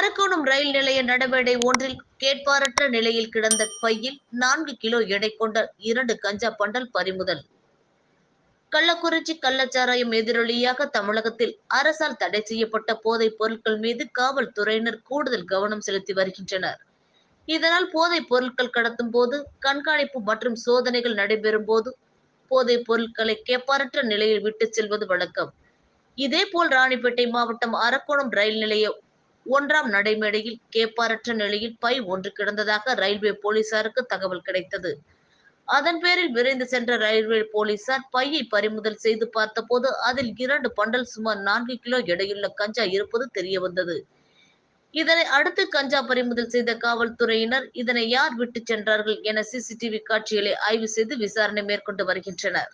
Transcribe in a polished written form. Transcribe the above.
அரக்கோணம் ரயில் நிலைய நடவடை ஒன்றில் கேட்பாரற்ற நிலையில் கிடந்த பையில் 4 கிலோ எடை கொண்ட 2 கஞ்சா பண்டல் பறிமுதல். கள்ளக்குறிச்சி கள்ளச்சாராயம் எதிரொலியாக தமிழகத்தில் அரசால் தடை செய்யப்பட்ட போதைப் பொருட்கள் மீது காவல்துறையினர் கூடுதல் கவனம் செலுத்தி வருகின்றனர். இதனால் போதைப் பொருட்கள் கடத்தும் போது கண்காணிப்பு மற்றும் சோதனைகள் நடைபெறும் போது போதைப் பொருட்களை கேட்பாரற்ற நிலையில் விட்டு செல்வது வழக்கம். இதேபோல் ராணிப்பேட்டை மாவட்டம் அரக்கோணம் ரயில் நிலைய 1ஆம் நடைமேடையில் கேட்பாரற்ற நிலையில் பை ஒன்று கிடந்ததாக ரயில்வே போலீசாருக்கு தகவல் கிடைத்தது. அதன் பேரில் விரைந்து சென்ற ரயில்வே போலீசார் பையை பறிமுதல் செய்து பார்த்தபோது அதில் 2 பண்டல் சுமார் 4 கிலோ எடையுள்ள கஞ்சா இருப்பது தெரியவந்தது. இதனை அடுத்து கஞ்சா பறிமுதல் செய்த காவல்துறையினர் இதனை யார் விட்டு சென்றார்கள் என சிசிடிவி காட்சிகளை ஆய்வு செய்து விசாரணை மேற்கொண்டு வருகின்றனர்.